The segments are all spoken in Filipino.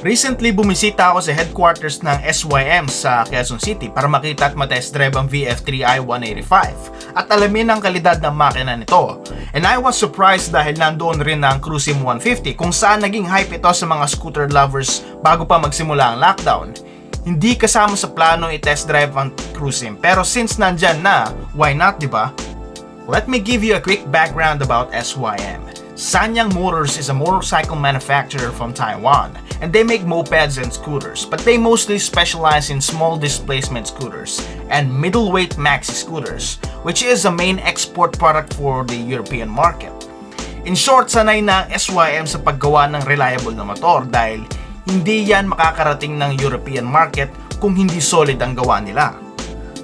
Recently, bumisita ako sa headquarters ng SYM sa Quezon City para makita at matest drive ang VF3i 185 at alamin ang kalidad ng makina nito. And I was surprised dahil nandoon rin ang Cruisym 150 kung saan naging hype ito sa mga scooter lovers bago pa magsimula ang lockdown. Hindi kasama sa plano i-test drive ang Cruisym, pero since nandyan na, why not, diba? Let me give you a quick background about SYM. SYM Motors is a motorcycle manufacturer from Taiwan, and they make mopeds and scooters, but they mostly specialize in small displacement scooters and middleweight Maxi-scooters, which is a main export product for the European market. In short, sanay na ang SYM sa paggawa ng reliable na motor dahil hindi yan makakarating ng European market kung hindi solid ang gawa nila.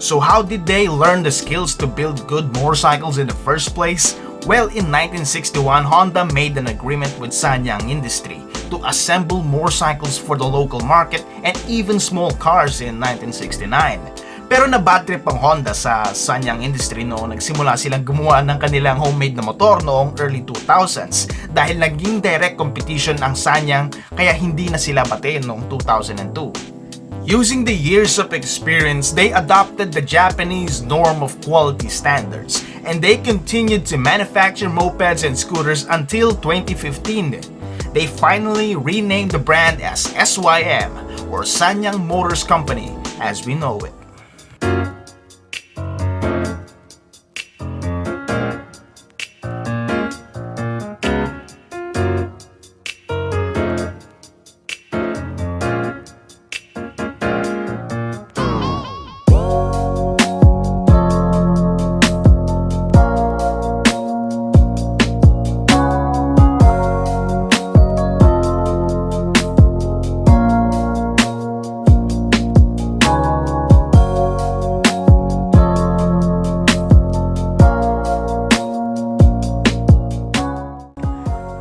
So how did they learn the skills to build good motorcycles in the first place? Well, in 1961, Honda made an agreement with SYM Industry to assemble motorcycles for the local market and even small cars in 1969. Pero na-bad trip ang Honda sa SYM Industry noong nagsimula silang gumawa ng kanilang homemade na motor noong early 2000s dahil naging direct competition ang SYM kaya hindi na sila bate noong 2002. Using the years of experience, they adopted the Japanese norm of quality standards, and they continued to manufacture mopeds and scooters until 2015. They finally renamed the brand as SYM, or SYM Motors Company, as we know it.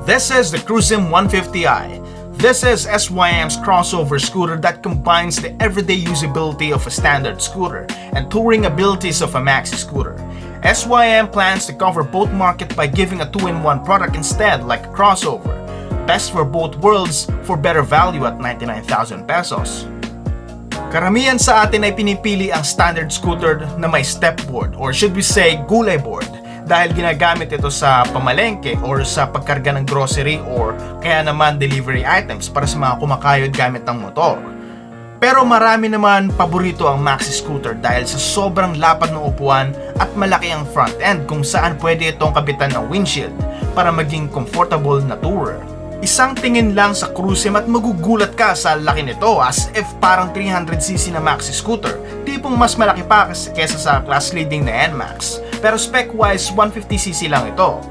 This is the Cruisym 150i. This is SYM's crossover scooter that combines the everyday usability of a standard scooter and touring abilities of a maxi-scooter. SYM plans to cover both markets by giving a 2-in-1 product instead, like a crossover. Best for both worlds for better value at 99,000 pesos. Karamihan sa atin ay pinipili ang standard scooter na may stepboard, or should we say gulay board, dahil ginagamit ito sa pamalengke or sa pagkarga ng grocery or kaya naman delivery items para sa mga kumakayod gamit ng motor. Pero marami naman paborito ang maxi-scooter dahil sa sobrang lapad ng upuan at malaki ang front end kung saan pwede itong kabitan ng windshield para maging comfortable na tourer. Isang tingin lang sa Cruisym at magugulat ka sa laki nito, as if parang 300cc na maxi-scooter, tipong mas malaki pa kesa sa class-leading na NMAX. Pero spec-wise, 150cc lang ito.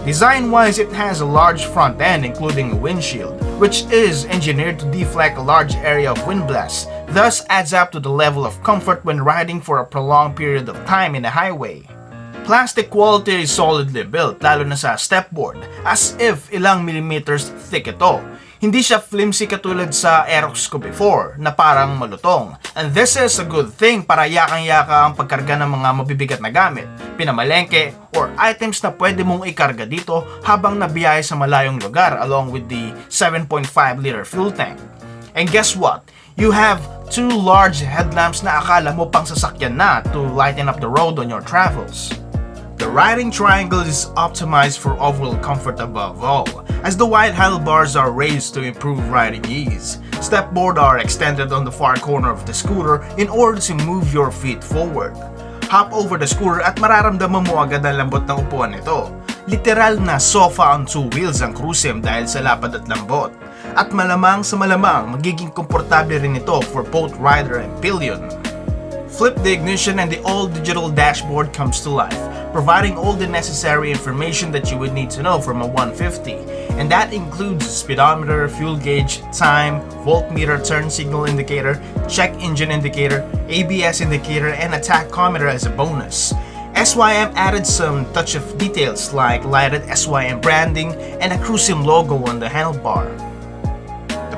Design-wise, it has a large front end including a windshield, which is engineered to deflect a large area of wind blasts, thus adds up to the level of comfort when riding for a prolonged period of time in a highway. Plastic quality is solidly built, lalo na sa stepboard, as if ilang millimeters thick ito. Hindi siya flimsy katulad sa Aerox ko before, na parang malutong. And this is a good thing para yakang-yaka ang pagkarga ng mga mabibigat na gamit, pinamalengke, or items na pwede mong ikarga dito habang nabiyahe sa malayong lugar along with the 7.5-liter fuel tank. And guess what? You have two large headlamps na akala mo pang sasakyan na to lighten up the road on your travels. The riding triangle is optimized for overall comfort above all, as the wide handlebars are raised to improve riding ease. Stepboard are extended on the far corner of the scooter in order to move your feet forward. Hop over the scooter at mararamdaman mo agad ang lambot ng upuan nito. Literal na sofa on two wheels ang Cruisym dahil sa lapad at lambot. At malamang sa malamang, magiging komportable rin ito for both rider and pillion. Flip the ignition and the all-digital dashboard comes to life, providing all the necessary information that you would need to know from a 150, and that includes speedometer, fuel gauge, time, voltmeter, turn signal indicator, check engine indicator, ABS indicator, and a tachometer as a bonus. SYM added some touch of details like lighted SYM branding and a Cruisym logo on the handlebar.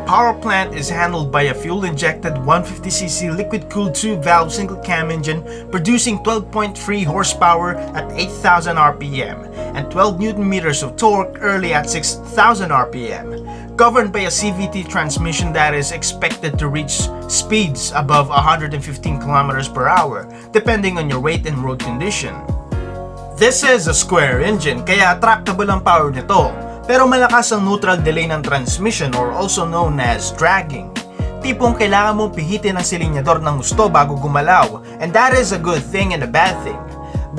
The power plant is handled by a fuel-injected 150cc liquid-cooled 2-valve single-cam engine producing 12.3 horsepower at 8,000 RPM and 12 Nm of torque early at 6,000 RPM. governed by a CVT transmission that is expected to reach speeds above 115 kilometers per hour depending on your weight and road condition. This is a square engine kaya tractable ang power nito, pero malakas ang neutral delay ng transmission or also known as dragging. Tipong kailangan mong pihitin ang silinyador ng gusto bago gumalaw, and that is a good thing and a bad thing.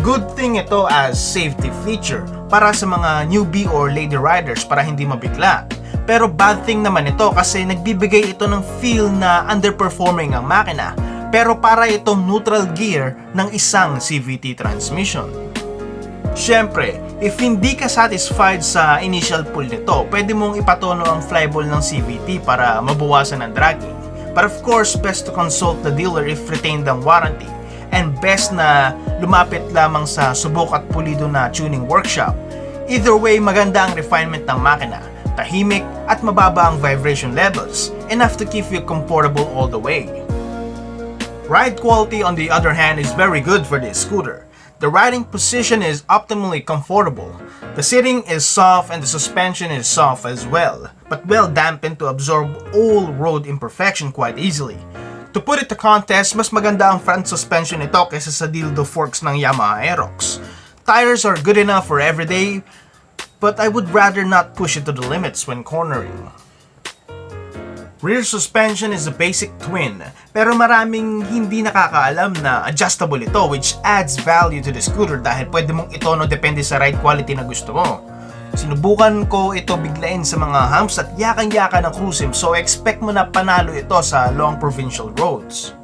Good thing ito as safety feature para sa mga newbie or lady riders para hindi mabigla. Pero bad thing naman ito kasi nagbibigay ito ng feel na underperforming ang makina, pero para itong neutral gear ng isang CVT transmission. Siyempre, if hindi ka satisfied sa initial pull nito, pwede mong ipatono ang flyball ng CVT para mabawasan ang dragging. But of course, best to consult the dealer if retained ang warranty. And best na lumapit lamang sa subok at pulido na tuning workshop. Either way, maganda ang refinement ng makina, tahimik at mababa ang vibration levels, enough to keep you comfortable all the way. Ride quality on the other hand is very good for this scooter. The riding position is optimally comfortable. The seating is soft and the suspension is soft as well, but well dampened to absorb all road imperfection quite easily. To put it to contest, mas maganda ang front suspension nito kaysa sa dildo forks ng Yamaha Aerox. Tires are good enough for everyday, but I would rather not push it to the limits when cornering. Rear suspension is a basic twin, pero maraming hindi nakakaalam na adjustable ito, which adds value to the scooter dahil pwede mong itono depende sa ride quality na gusto mo. Sinubukan ko ito biglain sa mga humps at yakang-yaka ng Cruisym, so expect mo na panalo ito sa long provincial roads.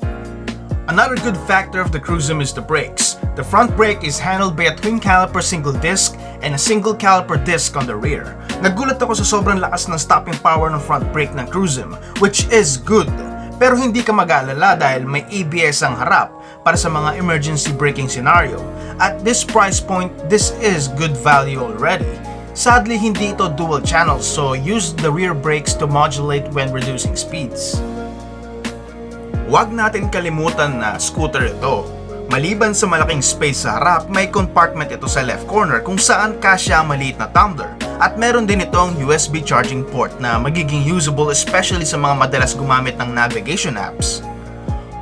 Another good factor of the Cruisym is the brakes. The front brake is handled by a twin caliper single disc and a single caliper disc on the rear. Nagulat ako sa sobrang lakas ng stopping power ng front brake ng Cruisym, which is good. Pero hindi ka mag-aalala dahil may ABS ang harap para sa mga emergency braking scenario. At this price point, this is good value already. Sadly, hindi ito dual channels, so use the rear brakes to modulate when reducing speeds. Huwag natin kalimutan na scooter ito. Maliban sa malaking space sa harap, may compartment ito sa left corner kung saan kasya ang maliit na tumbler. At meron din itong USB charging port na magiging usable especially sa mga madalas gumamit ng navigation apps.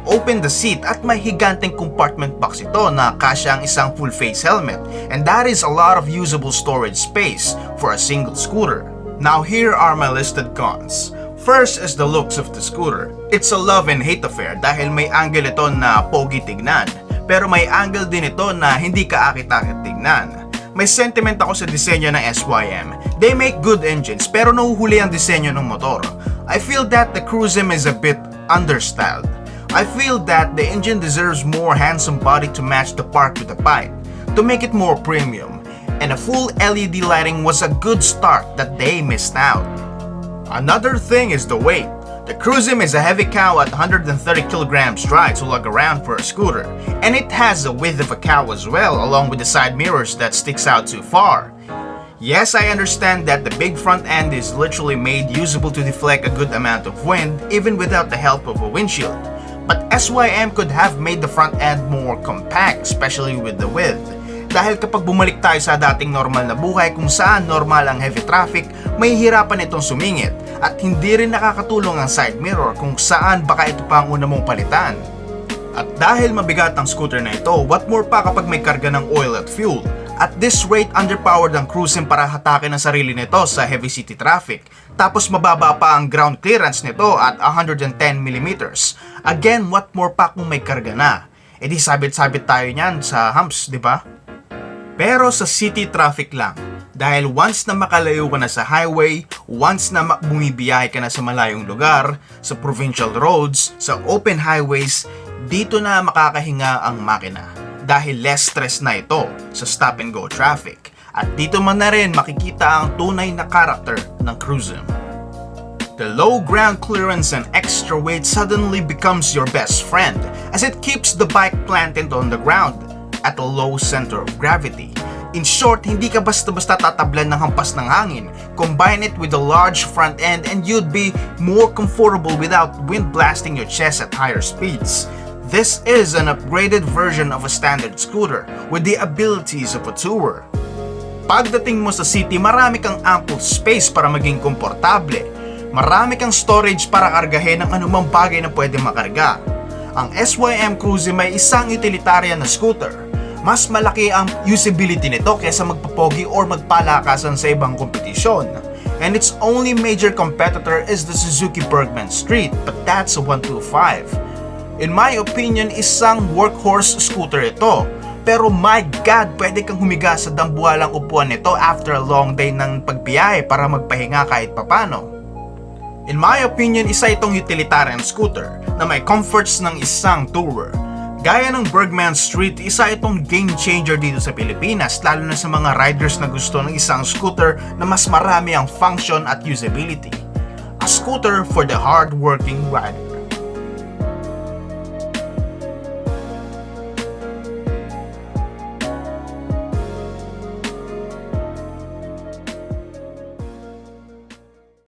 Open the seat at may higanteng compartment box ito na kasya ang isang full face helmet, and that is a lot of usable storage space for a single scooter. Now here are my listed cons. First is the looks of the scooter. It's a love and hate affair dahil may angle ito na pogi tignan, pero may angle din ito na hindi kaakit-akit tignan. May sentiment ako sa disenyo ng SYM. They make good engines pero nahuhuli ang disenyo ng motor. I feel that the Cruisym is a bit understyled. I feel that the engine deserves more handsome body to match the park with the pipe, to make it more premium, and a full LED lighting was a good start that they missed out. Another thing is the weight. The Cruisym is a heavy cow at 130 kilograms dry to lug around for a scooter, and it has the width of a cow as well, along with the side mirrors that sticks out too far. Yes, I understand that the big front end is literally made usable to deflect a good amount of wind even without the help of a windshield. But SYM could have made the front end more compact, especially with the width. Dahil kapag bumalik tayo sa dating normal na buhay kung saan normal ang heavy traffic, may hirapan itong sumingit at hindi rin nakakatulong ang side mirror kung saan baka ito pa ang una mong palitan. At dahil mabigat ang scooter na ito, what more pa kapag may karga ng oil at fuel? At this rate, underpowered ang Cruisym para hatakin ang sarili nito sa heavy city traffic. Tapos mababa pa ang ground clearance nito at 110mm. Again, what more pa kung may karga na? E di sabit-sabit tayo niyan sa humps, di ba? Pero sa city traffic lang. Dahil once na makalayo ka na sa highway, once na bumibiyahe ka na sa malayong lugar, sa provincial roads, sa open highways, dito na makakahinga ang makina. Dahil less stress na ito sa stop and go traffic. At dito man na rin makikita ang tunay na character ng Cruisym. The low ground clearance and extra weight suddenly becomes your best friend as it keeps the bike planted on the ground at a low center of gravity. In short, hindi ka basta-basta tatablan ng hampas ng hangin. Combine it with a large front end and you'd be more comfortable without wind blasting your chest at higher speeds. This is an upgraded version of a standard scooter with the abilities of a tourer. Pagdating mo sa city, marami kang ample space para maging komportable. Marami kang storage para kargahin ang anumang bagay na pwede makarga. Ang SYM Cruisym ay isang utilitarian na scooter. Mas malaki ang usability nito kaysa magpapogi or magpalakasan sa ibang kompetisyon. And its only major competitor is the Suzuki Bergman Street, but that's a 125. In my opinion, isang workhorse scooter ito. Pero my God, pwede kang humiga sa dambuhalang upuan nito after a long day ng pagbiyahe para magpahinga kahit papano. In my opinion, isa itong utilitarian scooter na may comforts ng isang tourer. Gaya ng Bergman Street, isa itong game changer dito sa Pilipinas, lalo na sa mga riders na gusto ng isang scooter na mas marami ang function at usability. A scooter for the hard-working rider.